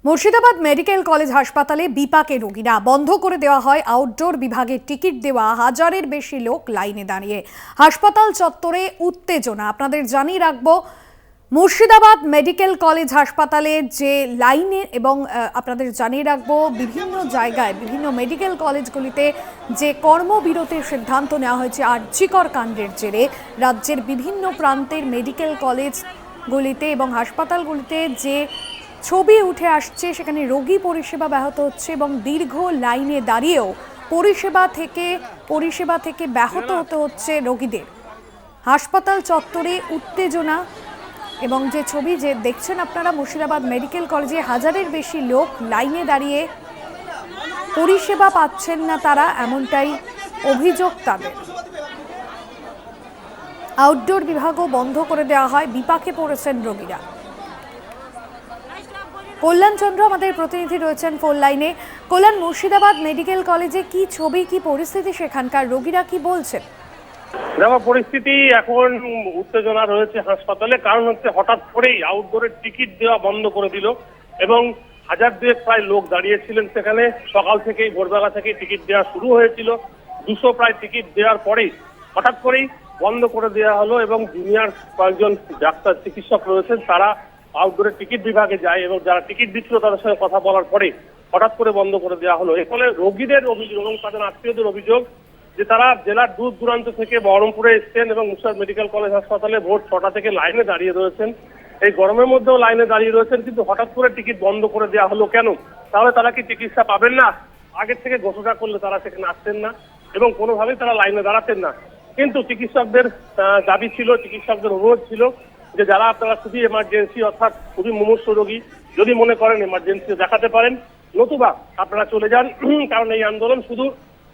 Murshidabad medical college হাসপাতালে বিপাকে রোগীরা, বন্ধ করে দেওয়া হয় আউটডোর বিভাগের টিকিট দেওয়া, হাজারের বেশি লোক লাইনে দাঁড়িয়ে। হাসপাতাল চত্বরে উত্তেজনা। আপনাদের জানিয়ে রাখবো, মুর্শিদাবাদ মেডিকেল কলেজ হাসপাতালে যে লাইনে এবং আপনাদের জানিয়ে রাখবো বিভিন্ন জায়গায় বিভিন্ন মেডিকেল কলেজগুলিতে যে কর্মবিরতির সিদ্ধান্ত নেওয়া হয়েছে আরজিকর কাণ্ডের জেরে। রাজ্যের বিভিন্ন প্রান্তের মেডিকেল কলেজগুলিতে এবং হাসপাতালগুলিতে যে ছবি উঠে আসছে, সেখানে রোগী পরিষেবা ব্যাহত হচ্ছে এবং দীর্ঘ লাইনে দাঁড়িয়েও পরিষেবা থেকে ব্যাহত হতে হচ্ছে রোগীদের। হাসপাতাল চত্বরে উত্তেজনা এবং যে ছবি যে দেখছেন আপনারা, মুর্শিদাবাদ মেডিকেল কলেজে হাজারের বেশি লোক লাইনে দাঁড়িয়ে পরিষেবা পাচ্ছেন না তারা, এমনটাই অভিযোগ তাদের। আউটডোর বিভাগও বন্ধ করে দেওয়া হয়, বিপাকে পড়েছেন রোগীরা। কল্যাণ চন্দ্র আমাদের প্রতিনিধি রয়েছেন ফোন লাইনে। কল্যাণ, মুর্শিদাবাদ মেডিকেল কলেজে কি ছবি, কি পরিস্থিতি, সেখানকার রোগীরা কি বলছেন? দেখো, পরিস্থিতি এখন উত্তেজনা রয়েছে হাসপাতালে। কারণ হচ্ছে হঠাৎ করেই আউটডোরের টিকিট দেওয়া বন্ধ করে দিল এবং হাজার দুয়েক প্রায় লোক দাঁড়িয়েছিলেন সেখানে। সকাল থেকেই, ভোরবেলা থেকেই টিকিট দেওয়া শুরু হয়েছিল। 200 প্রায় টিকিট দেওয়ার পরেই হঠাৎ করেই বন্ধ করে দেওয়া হলো এবং জুনিয়র কয়েকজন ডাক্তার চিকিৎসক রয়েছেন, তারা আউটডোরের টিকিট বিভাগে যায় এবং যারা টিকিট দিচ্ছিল তাদের সঙ্গে কথা বলার পরে হঠাৎ করে বন্ধ করে দেওয়া হলো। এর ফলে রোগীদের অভিযোগ এবং তাদের আত্মীয়দের অভিযোগ যে তারা জেলার দূর দূরান্ত থেকে বহরমপুরে এসছেন এবং মুর্শিদাবাদ মেডিকেল কলেজ হাসপাতালে ভোর 6টা থেকে লাইনে দাঁড়িয়ে রয়েছেন। এই গরমের মধ্যেও লাইনে দাঁড়িয়ে রয়েছেন, কিন্তু হঠাৎ করে টিকিট বন্ধ করে দেওয়া হলো কেন? তাহলে তারা কি চিকিৎসা পাবেন না? আগের থেকে ঘোষণা করলে তারা সেখানে আসতেন না এবং কোনোভাবেই তারা লাইনে দাঁড়াতেন না। কিন্তু চিকিৎসকদের দাবি ছিল, চিকিৎসকদের অনুরোধ ছিল যে যারা আপনারা খুবই এমার্জেন্সি অর্থাৎ খুবই মুমূর্ষু রোগী, যদি মনে করেন এমার্জেন্সি দেখাতে পারেন, নতুবা আপনারা চলে যান। কারণ এই আন্দোলন শুধু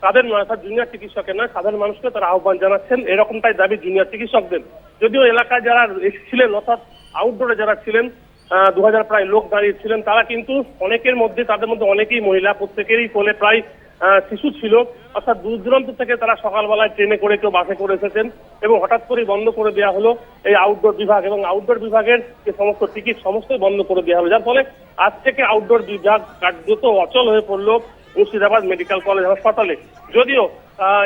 তাদের নয়, অর্থাৎ জুনিয়র চিকিৎসকের নয়, সাধারণ মানুষকে তারা আহ্বান জানাচ্ছেন। এরকমটাই দাবি জুনিয়র চিকিৎসকদের। যদিও এলাকায় যারা ছিলেন, অর্থাৎ আউটডোরে যারা ছিলেন, 2000 প্রায় লোক দাঁড়িয়েছিলেন, তারা কিন্তু অনেকের মধ্যে, তাদের মধ্যে অনেকেই মহিলা, প্রত্যেকেরই কোলে প্রায় শিশু ছিল। অর্থাৎ দূর দূরান্ত থেকে তারা সকালবেলায় ট্রেনে করে, কেউ বাসে করে এসেছেন এবং হঠাৎ করেই বন্ধ করে দেওয়া হলো এই আউটডোর বিভাগ এবং আউটডোর বিভাগের যে সমস্ত টিকিট সমস্তই বন্ধ করে দেওয়া হলো, যার ফলে আজ থেকে আউটডোর বিভাগ কার্যত অচল হয়ে পড়লো মুর্শিদাবাদ মেডিকেল কলেজ হাসপাতালে। যদিও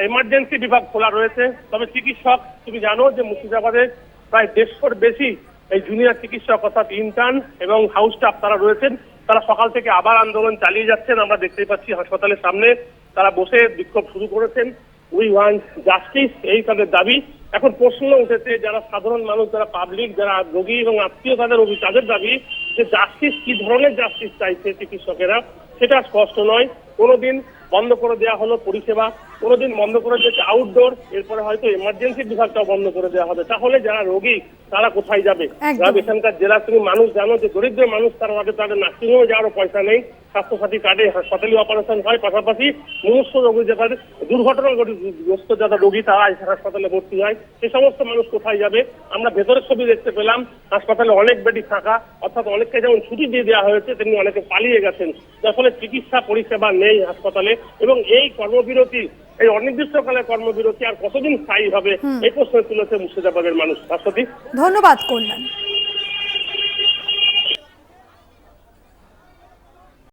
এমার্জেন্সি বিভাগ খোলা রয়েছে, তবে চিকিৎসক, তুমি জানো যে মুর্শিদাবাদে প্রায় 150-র বেশি এই জুনিয়র চিকিৎসক অর্থাৎ ইন্টার্ন এবং হাউস স্টাফ তারা রয়েছেন। তারা সকাল থেকে আবার আন্দোলন চালিয়ে যাচ্ছেন। আমরা দেখতেই পাচ্ছি হাসপাতালের সামনে তারা বসে বিক্ষোভ শুরু করেছেন। উই ওয়ান্ট জাস্টিস, এই তাদের দাবি। এখন প্রশ্ন উঠেছে, যারা সাধারণ মানুষ, যারা পাবলিক, যারা রোগী এবং আত্মীয়, তাদের দাবি যে জাস্টিস, কি ধরনের জাস্টিস চাইছে চিকিৎসকেরা সেটা স্পষ্ট নয়। কোনোদিন বন্ধ করে দেওয়া হলো পরিষেবা, কোনোদিন বন্ধ করে দিয়েছে আউটডোর, এরপরে হয়তো এমার্জেন্সি বিভাগটাও বন্ধ করে দেওয়া হবে। তাহলে যারা রোগী তারা কোথায় যাবে? এখানকার জেলার তুমি মানুষ জানো যে দরিদ্র মানুষ, তাদের নার্সিংহোমে যাওয়ারও পয়সা নেই। স্বাস্থ্যসাথী কার্ডে হাসপাতালে অপারেশন হয়, পাশাপাশি মুমূর্ষু রোগী, যাদের দুর্ঘটনাগ্রস্ত যারা রোগী তারা হাসপাতালে ভর্তি হয়, সে সমস্ত মানুষ কোথায় যাবে? আমরা ভেতরের ছবি দেখতে পেলাম, হাসপাতালে অনেক বেডই ফাঁকা, অর্থাৎ অনেককে যেমন ছুটি দিয়ে দেওয়া হয়েছে তেমনি অনেকে পালিয়ে গেছেন, যার ফলে চিকিৎসা পরিষেবা নেই হাসপাতালে। এবং এই কর্মবিরতি, এই অনির্দিষ্টকালের কর্মবিরতি আর কতদিন স্থায়ী হবে, এই প্রশ্ন তুলেছে মুর্শিদাবাদের মানুষ। শাশ্বতী, ধন্যবাদ কল্যাণ।